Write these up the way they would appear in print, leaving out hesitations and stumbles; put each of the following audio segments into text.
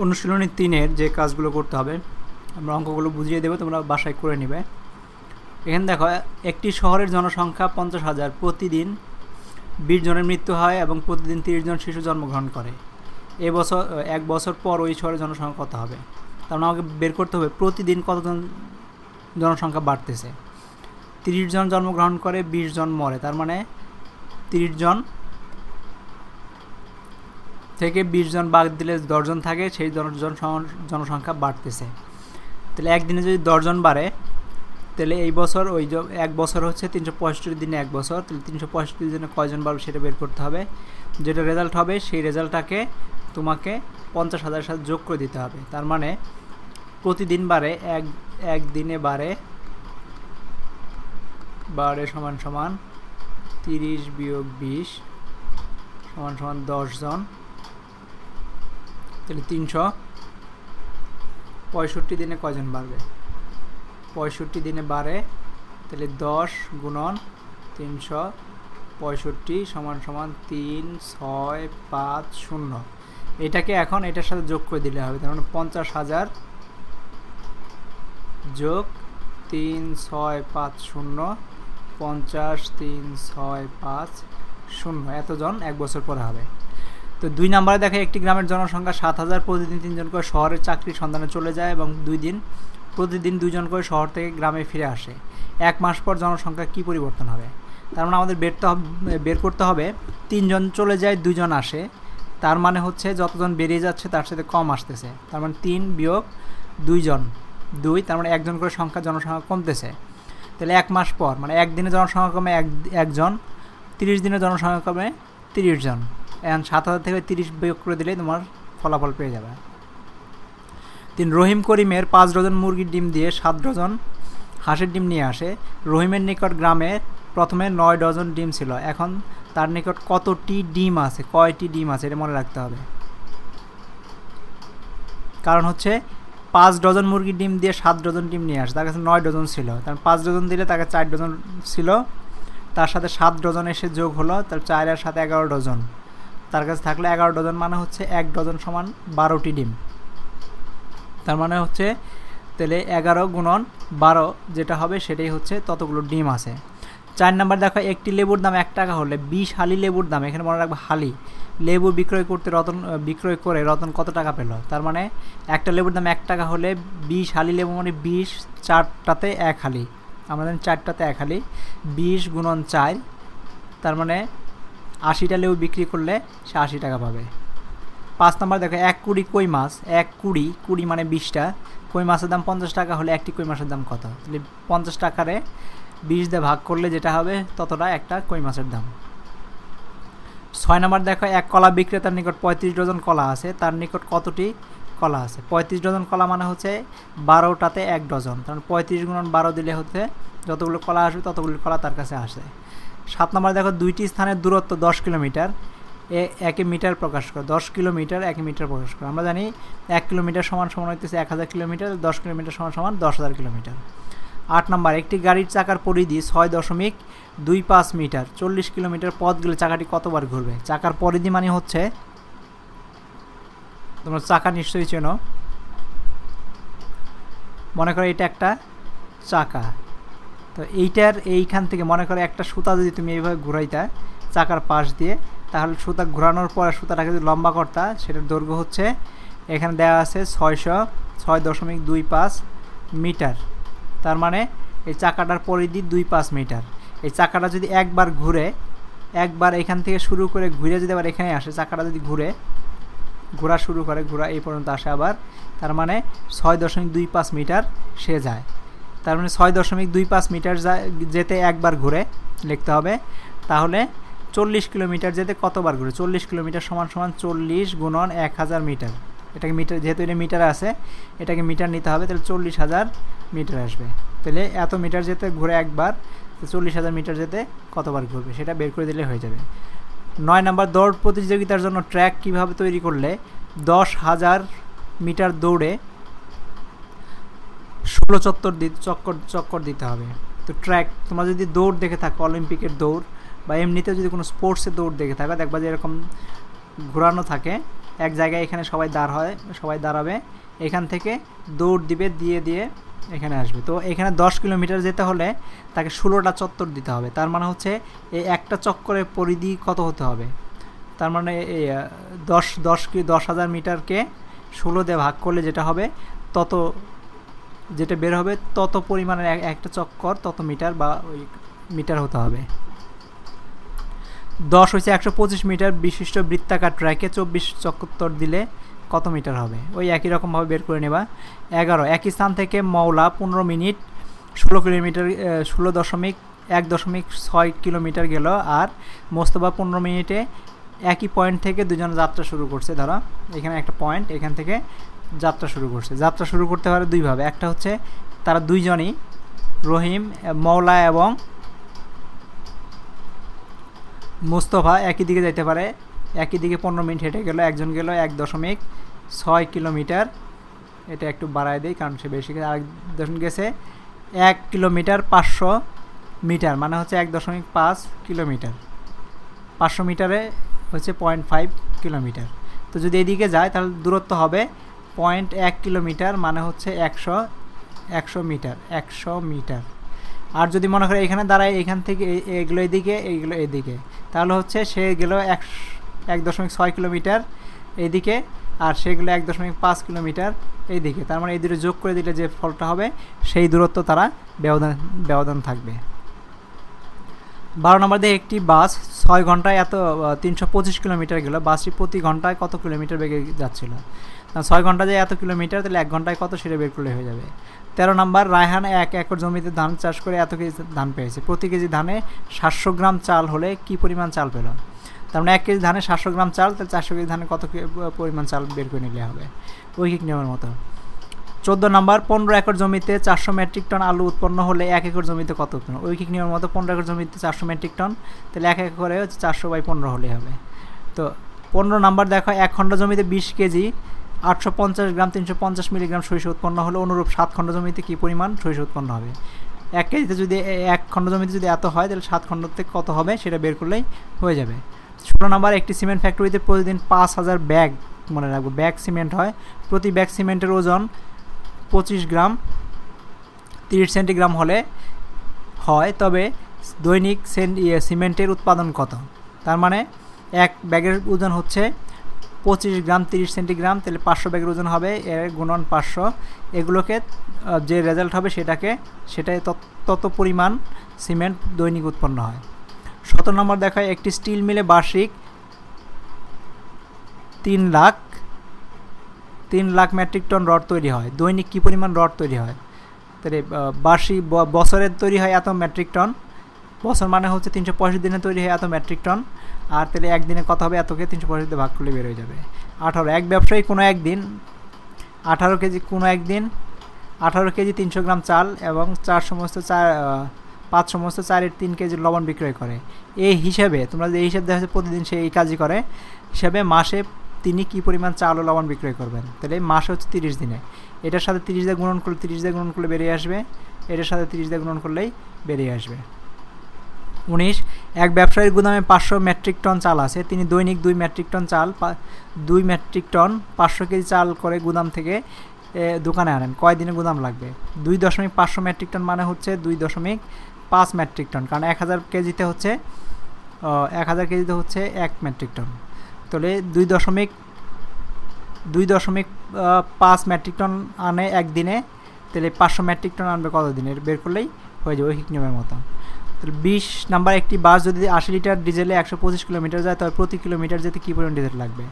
অনুশীলনী 3-এর যে কাজগুলো করতে হবে আমরা অঙ্কগুলো বুঝিয়ে দেবো, তোমরা বাসায় করে নেবে। এখানে দেখো, একটি শহরের জনসংখ্যা 50,000, প্রতিদিন 20 জনের মৃত্যু হয় এবং প্রতিদিন 30 জন শিশু জন্মগ্রহণ করে। এক বছর পর ওই শহরের জনসংখ্যা কত হবে? তার মানে আমাকে বের করতে হবে প্রতিদিন কতজন জনসংখ্যা বাড়তেছে। 30 জন জন্মগ্রহণ করে, 20 জন মরে, তার মানে 30 জন থেকে 20 জন বাদ দিলে 10 জন থাকে, সেই জনসংখ্যা বাড়তেছে। তাহলে একদিনে যদি 10 জন বাড়ে, তাহলে এই বছর এক বছর হচ্ছে 365 দিনে এক বছর, তাহলে 365 দিনে কয়জন বাড়বে সেটা বের করতে হবে। যেটা রেজাল্ট হবে সেই রেজাল্টটাকে তোমাকে 50,000 সাথে যোগ করে দিতে হবে। তার মানে প্রতিদিন বাড়ে, একদিনে বাড়ে সমান সমান 30 বিয়োগ 20 সমান সমান 10 জন, তাহলে 365 দিনে কয়জন বাড়বে? 65 দিনে বাড়ে, তাহলে 10 গুণন 365 সমান সমান 3, 6, 5, 0। এটাকে এখন এটার সাথে যোগ করে দিলে হবে। তার মানে 50,000 যোগ 3, 6, 5, 0, 50, 3, 6, 5, 0 এতজন এক বছর পরে হবে। তো 2 নম্বরে দেখে, একটি গ্রামের জনসংখ্যা 7,000, প্রতিদিন 3 জন করে শহরের চাকরির সন্ধানে চলে যায় এবং প্রতিদিন 2 জন করে শহর থেকে গ্রামে ফিরে আসে। 1 মাস পর জনসংখ্যা কি পরিবর্তন হবে? তার মানে আমাদের বের করতে হবে 3 জন চলে যায়, 2 জন আসে, তার মানে হচ্ছে যতজন বেরিয়ে যাচ্ছে তার সাথে কম আসতেছে। তার মানে 3 বিয়োগ 2 জন 2, তার মানে 1 জন করে জনসংখ্যা কমতেছে। তাহলে 1 মাস পর, মানে একদিনে জনসংখ্যা কমে 1 জন, 30 দিনে জনসংখ্যা কমে 30 জন। এখন 7,000 থেকে 30 বিয়োগ করে দিলেই তোমার ফলাফল পেয়ে যাবে। 3, রহিম করিমের 5 ডজন মুরগির ডিম দিয়ে 7 ডজন হাঁসের ডিম নিয়ে আসে। রহিমের নিকট গ্রামে প্রথমে 9 ডজন ডিম ছিল, এখন তার নিকট কয়টি ডিম আছে এটা মনে রাখতে হবে। কারণ হচ্ছে 5 ডজন মুরগির ডিম দিয়ে 7 ডজন ডিম নিয়ে আসে, তার কাছে 9 ডজন ছিল, কারণ 5 ডজন দিলে তাকে 4 ডজন ছিল, তার সাথে 7 ডজন এসে যোগ হলো, তার 4 আর 7 11 ডজন, তার কাছে থাকলে 11 ডজন, মানে হচ্ছে 1 ডজন সমান 12টি ডিম। তার মানে হচ্ছে তাহলে 11 গুণন 12 যেটা হবে সেটাই হচ্ছে ততগুলো ডিম আছে। 4 নম্বর দেখো, একটি লেবুর দাম 1 টাকা হলে 20 হালি লেবুর দাম, এখানে মনে রাখবে হালি, লেবু বিক্রয় করে রতন কত টাকা পেল? তার মানে একটা লেবুর দাম 1 টাকা হলে 20 হালি লেবু মানে 20, 4টাতে 1 হালি, আমরা জানি 4টাতে 1 হালি, 20 গুণন 4, তার মানে 80টা লেবু বিক্রি করলে সে 80 টাকা পাবে। 5 নম্বর দেখো, 1 কুড়ি কই মাছ, 1 কুড়ি মানে 20টা, কই মাছের দাম 50 টাকা হলে একটি কই মাছের দাম কত? তাহলে 50 টাকারে 20 দিয়ে ভাগ করলে যেটা হবে ততটা একটা কই মাছের দাম। 6 নম্বর দেখো, 1 কলা বিক্রেতার নিকট 35 ডজন কলা আছে, তার নিকট কতটি কলা আছে? 35 ডজন কলা মানে হচ্ছে 12টাতে 1 ডজন, কারণ 35 গুণন 12 দিলে হচ্ছে যতগুলো কলা আসবে ততগুলো কলা তার কাছে আসে। 7 নম্বর দেখো, 2টি স্থানের দূরত্ব 10 কিলোমিটার, 1 মিটার প্রকাশ করে, 10 কিলোমিটার 1 মিটার প্রকাশ করে। আমরা জানি 1 কিলোমিটার সমান হইতেছে 1000 কিলোমিটার, 10 কিলোমিটার সমান 10,000 কিলোমিটার। 8 নম্বর, একটি গাড়ির চাকার পরিধি 6.25 মিটার, 40 কিলোমিটার পথ গেলে চাকাটি কতবার ঘুরবে? চাকার পরিধি মানে হচ্ছে, তোমরা চাকা নিশ্চয়ই চেনো, মনে করো এটা একটা চাকা, তো এইখান থেকে মনে করো একটা সুতা যদি তুমি এইভাবে ঘুরাইতা চাকার পাশ দিয়ে, তাহলে সুতা ঘোরানোর পরে সুতাটাকে যদি লম্বা করতা, সেটার দৈর্ঘ্য হচ্ছে এখানে দেওয়া আছে 6.25 মিটার। তার মানে এই চাকাটার পরিধি 25 মিটার। এই চাকাটা যদি একবার এখান থেকে শুরু করে ঘুরে যদি আবার এখানে আসে, চাকাটা যদি ঘোরা শুরু করে, ঘোরা এই পর্যন্ত আসে আবার, তার মানে 6.25 মিটার সে যায়। তার মানে 6.25 মিটার যেতে একবার ঘুরে লিখতে হবে। তাহলে 40 কিলোমিটার যেতে কতবার ঘুরে? 40 কিলোমিটার সমান 40 গুণন 1000 মিটার, এটাকে মিটার, যেহেতু এটা মিটার আছে এটাকে মিটার নিতে হবে, তাহলে 40,000 মিটার আসবে। তাহলে এত মিটার যেতে ঘুরে একবার, 40,000 মিটার যেতে কতবার ঘুরবে সেটা বের করে দিলে হয়ে যাবে। 9 নম্বর, দৌড় প্রতিযোগিতার জন্য ট্র্যাক কিভাবে তৈরি করলে 10,000 মিটার দৌড়ে 16 চক্কর দিতে হবে? তো ট্র্যাক তোমরা যদি দৌড় দেখে থাকো, অলিম্পিকের দৌড় বা এমনিতে যদি কোনো স্পোর্টসের দৌড় দেখে থাকো, দেখবা যে এরকম ঘোরানো থাকে এক জায়গায় এখানে সবাই দাঁড়াবে, এখান থেকে দৌড় দিবে, দিয়ে এখানে আসবে। তো এখানে 10 কিলোমিটার যেতে হলে তাকে 16টা চত্বর দিতে হবে। তার মানে হচ্ছে এই একটা চক্করের পরিধি কত হতে হবে, তার মানে 10,000 মিটারকে 16 দিয়ে ভাগ করলে যেটা হবে যেটা বের হবে তত পরিমাণের একটা চক্কর তত মিটার বা ওই মিটার হতে হবে। 10 হচ্ছে 125 মিটার বিশিষ্ট বৃত্তাকার ট্র্যাকে 24 চক্কর দিলে কত মিটার হবে, ওই একই রকমভাবে বের করে নেবা। 11 একই স্থান থেকে মওলা 15 মিনিট 16.1.6 কিলোমিটার গেল, আর মোস্তফা 15 মিনিটে একই পয়েন্ট থেকে দুজন যাত্রা শুরু করছে। ধরো এখানে একটা পয়েন্ট, এখান থেকে যাত্রা শুরু করছে। যাত্রা শুরু করতে পারে দুইভাবে, একটা হচ্ছে তারা দুইজনই রহিম, মওলা এবং মোস্তফা একই দিকে যাইতে পারে, একই দিকে 15 মিনিট হেঁটে গেল, একজন গেল 1.6 কিলোমিটার, এটা একটু বাড়ায় দেয় কারণ সে বেশি, আরেকজন গেছে 1 কিলোমিটার 500 মিটার, মানে হচ্ছে 1.5 কিলোমিটার, 500 মিটারে হচ্ছে 0.5 কিলোমিটার। তো যদি এদিকে যায় তাহলে দূরত্ব হবে 0.1 কিলোমিটার, মানে হচ্ছে 100 মিটার। আর যদি মনে করে এখানে দাঁড়ায়, এখান থেকে এগুলো এদিকে, এইগুলো এদিকে, তাহলে হচ্ছে সে গেল 1.6 কিলোমিটার এইদিকে, আর সেগুলো 1.5 কিলোমিটার এইদিকে। তার মানে এই দুটো যোগ করে দিলে যে ফলটা হবে সেই দূরত্ব তারা ব্যবধান থাকবে। 12 নম্বর দিয়ে একটি বাস 6 ঘন্টায় 325 কিলোমিটার গেল, বাসটি প্রতি ঘন্টায় কত কিলোমিটার বেগে যাচ্ছিল। 6 ঘন্টা যায় এত কিলোমিটার, তাহলে 1 ঘন্টায় কত সেটা বের করলে হয়ে যাবে। 13 নম্বর রায়হান 1 একর জমিতে ধান চাষ করে এত কেজি ধান পেয়েছে, প্রতি কেজি ধানে 700 গ্রাম চাল হলে কি পরিমাণ চাল পেল। তার মানে 1 কেজি ধানে 700 গ্রাম চাল, তাহলে 400 কেজি ধানে কত পরিমাণ চাল বের করে নিলে হবে, ঐকিক নিয়মের মতো। 14 নম্বর 15 একর জমিতে 400 মেট্রিক টন আলু উৎপন্ন হলে 1 একর জমিতে কত উৎপন্ন, ঐকিক নিয়মের মতো। 15 একর জমিতে 400 মেট্রিক টন, তাহলে 1 একরে হচ্ছে 400/15 হলেই হবে। তো 15 নম্বর দেখো 1 খণ্ড জমিতে 20 কেজি 850 গ্রাম 350 মিলিগ্রাম সরিষ উৎপন্ন হলে অনুরূপ 7 খণ্ড জমিতে কী পরিমাণ সরিষ উৎপন্ন হবে। 1 কেজিতে যদি 1 খণ্ড জমিতে যদি এত হয় তাহলে 7 খণ্ডতে কত হবে সেটা বের করলেই হয়ে যাবে। 16 নম্বর একটি সিমেন্ট ফ্যাক্টরিতে প্রতিদিন 5000 ব্যাগ, মনে রাখবো ব্যাগ সিমেন্ট হয়, প্রতি ব্যাগ সিমেন্টের ওজন 25 গ্রাম 30 সেন্টিগ্রাম হলে হয়, তবে দৈনিক সিমেন্টের উৎপাদন কত। তার মানে 1 ব্যাগের ওজন হচ্ছে 25 গ্রাম 30 সেন্টিগ্রাম, তাহলে 500 ব্যাগের ওজন হবে এর গুণন 500, এগুলোকে যে রেজাল্ট হবে সেটাই তত পরিমাণ সিমেন্ট দৈনিক উৎপন্ন হয়। 17 নম্বর দেখায় একটি স্টিল মিলে বার্ষিক 3 লাখ মেট্রিক টন রড তৈরি হয়, দৈনিক কী পরিমাণ রড তৈরি হয়। তাহলে বার্ষিক বছরের তৈরি হয় এত মেট্রিক টন, বছর মানে হচ্ছে 365 দিনে তৈরি হয় এত মেট্রিক টন, আর তাহলে একদিনে কত হবে, এতকে 365 দিয়ে ভাগ করলে বের হয়ে যাবে। 18 এক ব্যবসায়ী কোনো একদিন 18 কেজি 300 গ্রাম চাল এবং 5 সমস্ত চালের 3 কেজি লবণ বিক্রয় করে। এই হিসাবে তোমরা যে হিসাব দেখা যাচ্ছে প্রতিদিন সে এই কাজই করে, হিসাবে মাসে তিনি কী পরিমাণ চাল ও লবণ বিক্রয় করবেন। তাহলে মাসে হচ্ছে 30 দিনে, এটার সাথে 30 দিয়ে গুণন করলে বেরিয়ে আসবে, এটার সাথে 30 দিয়ে গুণন করলেই বেরিয়ে আসবে। 19 এক ব্যবসায়ীর গুদামে 500 মেট্রিক টন চাল আছে, তিনি দৈনিক 2 মেট্রিক টন 500 কেজি চাল করে গুদাম থেকে দোকানে আনেন, কয় দিনে গুদাম লাগবে। 2.5 মেট্রিক টন মানে হচ্ছে 2.5 মেট্রিক টন, কারণ 1000 কেজিতে হচ্ছে 1 মেট্রিক টন, তাহলে 2.5 মেট্রিক টন আনে একদিনে, তাহলে 500 মেট্রিক টন আনবে কত দিনে, বের করলেই হয়ে যাবে ঐকিক নিয়মের মতো। তাহলে 20 নাম্বার একটি বাস যদি 80 লিটার ডিজেলে 125 কিলোমিটার যায়, তবে প্রতি কিলোমিটার যেতে কী পরিমাণ ডিজেল লাগবে।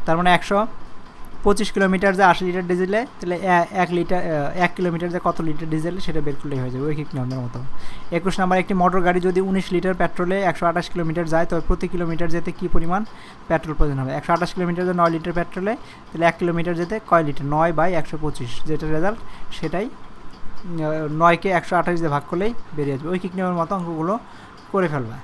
তার মানে 125 কিলোমিটার যায় 80 লিটার ডিজেলে, তাহলে 1 কিলোমিটার যায় কত লিটার ডিজেল সেটা বের করলেই হয়ে যাবে ঐকিক নিয়মের মতো। 21 নাম্বার একটি মোটর গাড়ি যদি 19 লিটার পেট্রোলে 128 কিলোমিটার যায়, তবে প্রতি কিলোমিটার যেতে কী পরিমাণ পেট্রোল প্রয়োজন হবে। 128 কিলোমিটার যায় 9 লিটার পেট্রোলে, তাহলে 1 কিলোমিটার যেতে কয় লিটার, 9/125, যেটা রেজাল্ট সেটাই 9কে 128 দিয়ে ভাগ করলেই বেরিয়ে আসবে। ঐকিক নিয়মের মতো অঙ্কগুলো করে ফেলবে।